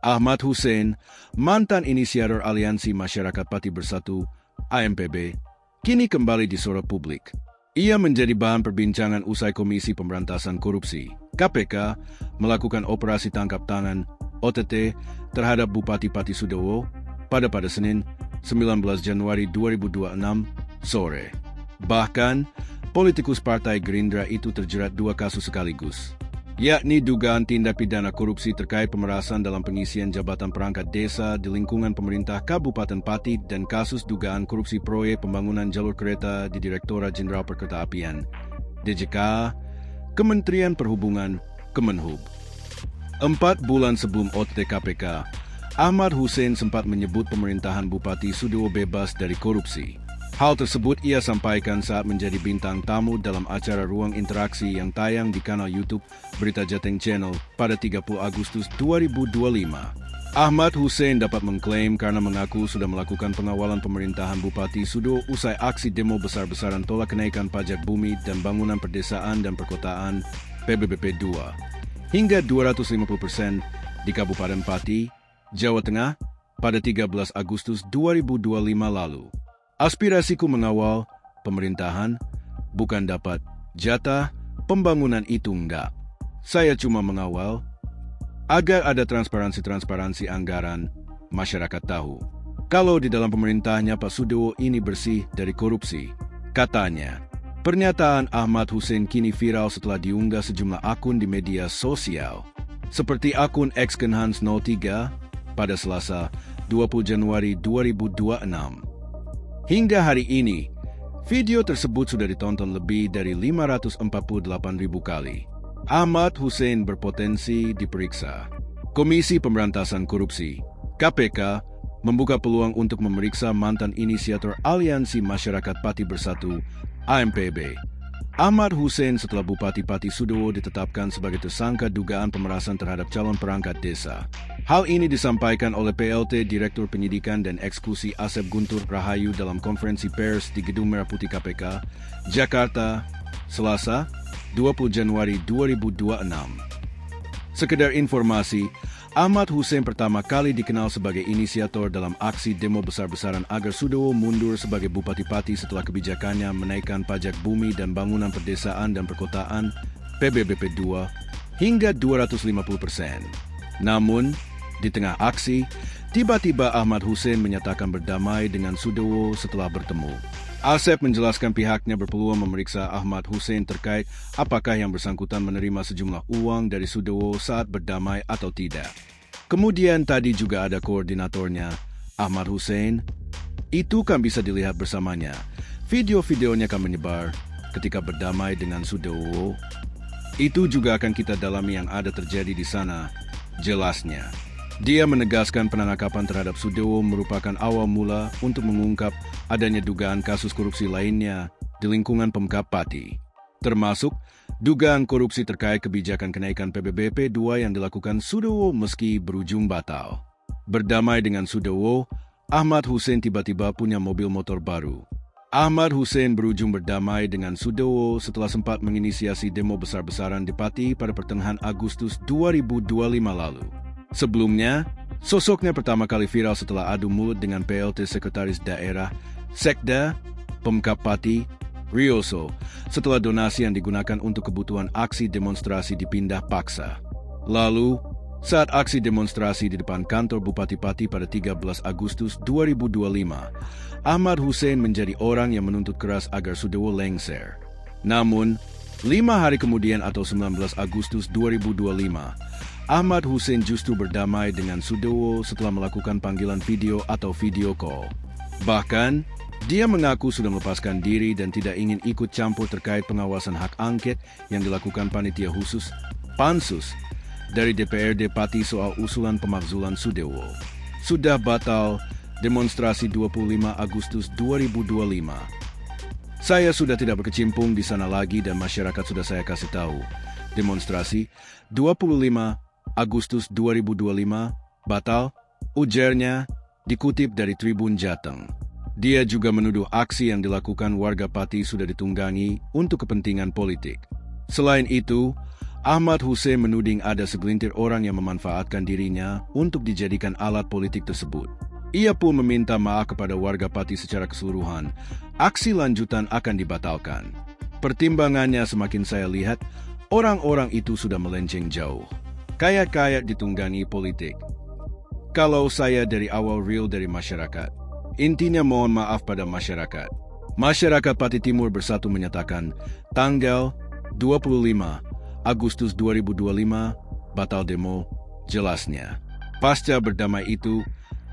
Ahmad Hussein, mantan inisiator Aliansi Masyarakat Pati Bersatu, AMPB, kini kembali disorot publik. Ia menjadi bahan perbincangan usai Komisi Pemberantasan Korupsi, KPK, melakukan operasi tangkap tangan, OTT, terhadap Bupati Pati Sudowo pada Senin, 19 Januari 2026, sore. Bahkan, politikus Partai Gerindra itu terjerat 2 kasus sekaligus, yakni dugaan tindak pidana korupsi terkait pemerasan dalam pengisian jabatan perangkat desa di lingkungan pemerintah Kabupaten Pati dan kasus dugaan korupsi proyek pembangunan jalur kereta di Direktorat Jenderal Perkeretaapian, DJK, Kementerian Perhubungan, Kemenhub. 4 bulan sebelum OTT KPK, Ahmad Hussein sempat menyebut pemerintahan Bupati Sudowo bebas dari korupsi. Hal tersebut ia sampaikan saat menjadi bintang tamu dalam acara Ruang Interaksi yang tayang di kanal YouTube Berita Jateng Channel pada 30 Agustus 2025. Ahmad Hussein dapat mengklaim karena mengaku sudah melakukan pengawalan pemerintahan Bupati Sudowo usai aksi demo besar-besaran tolak kenaikan pajak bumi dan bangunan perdesaan dan perkotaan PBBP 2 hingga 250% di Kabupaten Pati, Jawa Tengah pada 13 Agustus 2025 lalu. Aspirasiku mengawal pemerintahan, bukan dapat jatah pembangunan itu enggak. Saya cuma mengawal agar ada transparansi anggaran, masyarakat tahu. Kalau di dalam pemerintahnya Pak Sudowo ini bersih dari korupsi, katanya. Pernyataan Ahmad Hussein kini viral setelah diunggah sejumlah akun di media sosial, seperti akun xkenhans03 pada Selasa, 20 Januari 2026. Hingga hari ini, video tersebut sudah ditonton lebih dari 548.000 kali. Ahmad Hussein berpotensi diperiksa. Komisi Pemberantasan Korupsi, KPK, membuka peluang untuk memeriksa mantan inisiator Aliansi Masyarakat Pati Bersatu, AMPB, Ahmad Hussein setelah Bupati Pati Sudowo ditetapkan sebagai tersangka dugaan pemerasan terhadap calon perangkat desa. Hal ini disampaikan oleh PLT Direktur Penyidikan dan Eksekusi Asep Guntur Rahayu dalam konferensi pers di Gedung Merah Putih KPK, Jakarta, Selasa, 20 Januari 2026. Sekedar informasi, Ahmad Hussein pertama kali dikenal sebagai inisiator dalam aksi demo besar-besaran agar Sudowo mundur sebagai Bupati Pati setelah kebijakannya menaikkan pajak bumi dan bangunan perdesaan dan perkotaan PBBP 2 hingga 250%. Namun, di tengah aksi, tiba-tiba Ahmad Hussein menyatakan berdamai dengan Sudowo setelah bertemu. Asep menjelaskan pihaknya berpeluang memeriksa Ahmad Hussein terkait apakah yang bersangkutan menerima sejumlah uang dari Sudowo saat berdamai atau tidak. Kemudian tadi juga ada koordinatornya, Ahmad Hussein. Itu kan bisa dilihat bersamanya. Video-videonya akan menyebar ketika berdamai dengan Sudowo. Itu juga akan kita dalami yang ada terjadi di sana, jelasnya. Dia menegaskan penangkapan terhadap Sudowo merupakan awal mula untuk mengungkap adanya dugaan kasus korupsi lainnya di lingkungan Pemkab Pati, termasuk dugaan korupsi terkait kebijakan kenaikan PBBP 2 yang dilakukan Sudowo meski berujung batal. Berdamai dengan Sudowo, Ahmad Hussein tiba-tiba punya mobil motor baru. Ahmad Hussein berujung berdamai dengan Sudowo setelah sempat menginisiasi demo besar-besaran di Pati pada pertengahan Agustus 2025 lalu. Sebelumnya, sosoknya pertama kali viral setelah adu mulut dengan PLT Sekretaris Daerah Sekda Pemkab Pati, Rioso, setelah donasi yang digunakan untuk kebutuhan aksi demonstrasi dipindah paksa. Lalu, saat aksi demonstrasi di depan kantor Bupati Pati pada 13 Agustus 2025, Ahmad Hussein menjadi orang yang menuntut keras agar Sudowo lengser. Namun, 5 hari kemudian atau 19 Agustus 2025, Ahmad Hussein justru berdamai dengan Sudowo setelah melakukan panggilan video atau video call. Bahkan, dia mengaku sudah melepaskan diri dan tidak ingin ikut campur terkait pengawasan hak angket yang dilakukan Panitia Khusus Pansus dari DPRD Pati soal usulan pemakzulan Sudowo. Sudah batal demonstrasi 25 Agustus 2025. Saya sudah tidak berkecimpung di sana lagi dan masyarakat sudah saya kasih tahu. Demonstrasi 25 Agustus 2025 batal, ujarnya, dikutip dari Tribun Jateng. Dia juga menuduh aksi yang dilakukan warga Pati sudah ditunggangi untuk kepentingan politik. Selain itu, Ahmad Hussein menuding ada segelintir orang yang memanfaatkan dirinya untuk dijadikan alat politik tersebut. Ia pun meminta maaf kepada warga Pati secara keseluruhan. Aksi lanjutan akan dibatalkan. Pertimbangannya semakin saya lihat, orang-orang itu sudah melenceng jauh. Kayak ditunggangi politik. Kalau saya dari awal real dari masyarakat, intinya mohon maaf pada masyarakat. Masyarakat Pati Timur Bersatu menyatakan tanggal 25 Agustus 2025 batal demo, jelasnya. Pasca berdamai itu,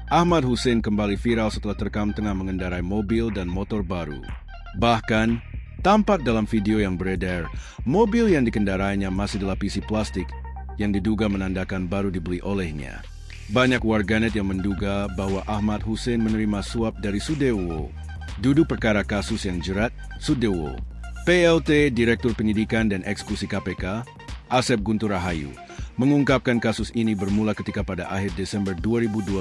Ahmad Hussein kembali viral setelah terekam tengah mengendarai mobil dan motor baru. Bahkan, tampak dalam video yang beredar, mobil yang dikendarainya masih dilapisi plastik yang diduga menandakan baru dibeli olehnya. Banyak warganet yang menduga bahwa Ahmad Hussein menerima suap dari Sudewo. Duduk perkara kasus yang jerat, Sudewo. PLT Direktur Penyidikan dan Eksekusi KPK, Asep Guntur Rahayu, mengungkapkan kasus ini bermula ketika pada akhir Desember 2025,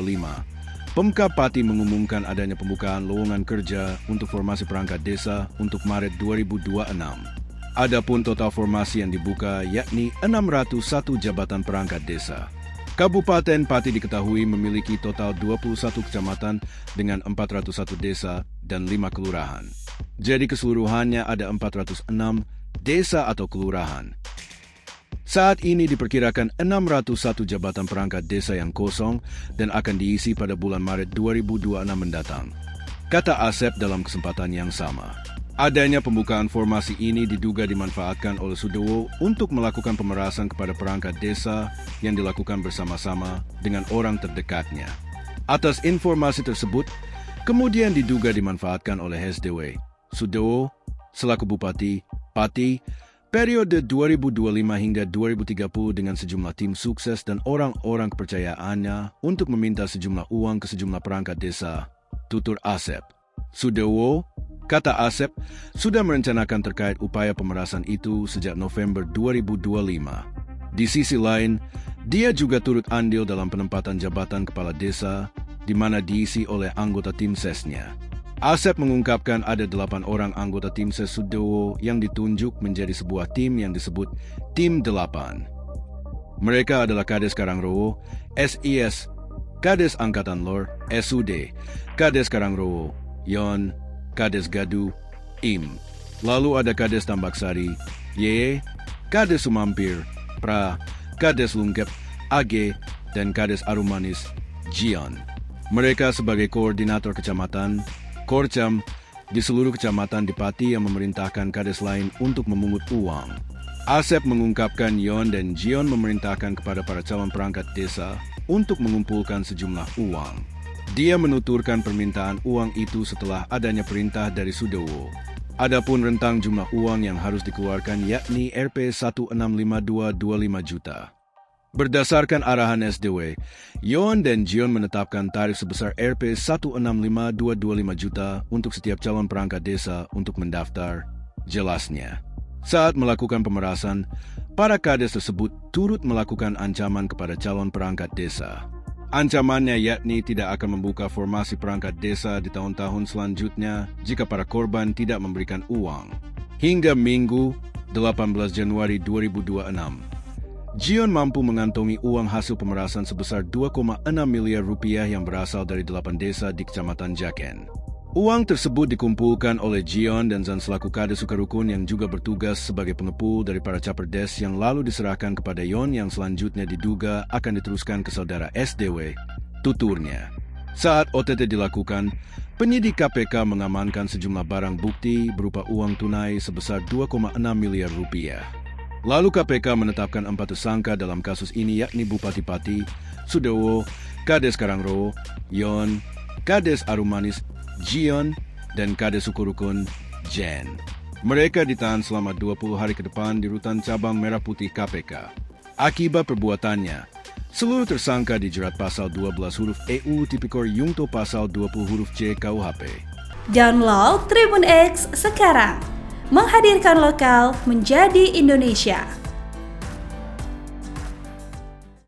Pemkab Pati mengumumkan adanya pembukaan lowongan kerja untuk formasi perangkat desa untuk Maret 2026. Adapun total formasi yang dibuka yakni 601 jabatan perangkat desa. Kabupaten Pati diketahui memiliki total 21 kecamatan dengan 401 desa dan 5 kelurahan. Jadi keseluruhannya ada 406 desa atau kelurahan. Saat ini diperkirakan 601 jabatan perangkat desa yang kosong dan akan diisi pada bulan Maret 2026 mendatang. Kata Asep dalam kesempatan yang sama. Adanya pembukaan formasi ini diduga dimanfaatkan oleh Sudewo untuk melakukan pemerasan kepada perangkat desa yang dilakukan bersama-sama dengan orang terdekatnya. Atas informasi tersebut, kemudian diduga dimanfaatkan oleh SDW. Sudewo, selaku Bupati Pati, periode 2025 hingga 2030 dengan sejumlah tim sukses dan orang-orang kepercayaannya untuk meminta sejumlah uang ke sejumlah perangkat desa, tutur Asep. Sudewo, kata Asep, sudah merencanakan terkait upaya pemerasan itu sejak November 2025. Di sisi lain, dia juga turut andil dalam penempatan jabatan kepala desa, di mana diisi oleh anggota tim sesnya. Asep mengungkapkan ada 8 orang anggota tim ses Sudewo yang ditunjuk menjadi sebuah tim yang disebut Tim 8. Mereka adalah Kades Karangrowo, SIS, Kades Angkatan Lor, SUD, Kades Karangrowo, Yon, Kades Gadu, IM. Lalu ada Kades Tambaksari, YE, Kades Sumampir, Pra, Kades Lungkep, AG, dan Kades Arumanis, Jion. Mereka sebagai koordinator kecamatan, Korcam, di seluruh kecamatan di Pati yang memerintahkan kades lain untuk memungut uang. Asep mengungkapkan Yon dan Jion memerintahkan kepada para calon perangkat desa untuk mengumpulkan sejumlah uang. Dia menuturkan permintaan uang itu setelah adanya perintah dari Sudewo. Adapun rentang jumlah uang yang harus dikeluarkan yakni Rp 165.225 juta. Berdasarkan arahan SDW, Yon dan Jion menetapkan tarif sebesar Rp 165.225 juta untuk setiap calon perangkat desa untuk mendaftar, jelasnya. Saat melakukan pemerasan, para kades tersebut turut melakukan ancaman kepada calon perangkat desa. Ancamannya yakni tidak akan membuka formasi perangkat desa di tahun-tahun selanjutnya jika para korban tidak memberikan uang. Hingga Minggu, 18 Januari 2026, Jion mampu mengantongi uang hasil pemerasan sebesar 2,6 miliar rupiah yang berasal dari 8 desa di Kecamatan Jaken. Uang tersebut dikumpulkan oleh Jion dan Zan selaku Kades Sukarukun yang juga bertugas sebagai pengepul dari para caperdes yang lalu diserahkan kepada Yon yang selanjutnya diduga akan diteruskan ke saudara SDW, tuturnya. Saat OTT dilakukan, penyidik KPK mengamankan sejumlah barang bukti berupa uang tunai sebesar 2,6 miliar rupiah. Lalu KPK menetapkan 4 tersangka dalam kasus ini yakni Bupati Pati, Sudewo, Kades Karangrowo, Yon, Kades Arumanis, Jion, dan Kades Sukarukun, Jen. Mereka ditahan selama 20 hari ke depan di Rutan Cabang Merah Putih KPK. Akibat perbuatannya, seluruh tersangka dijerat pasal 12 huruf EU Tipikor Yungto pasal 20 huruf C KUHP. Download Tribun X sekarang. Menghadirkan lokal menjadi Indonesia.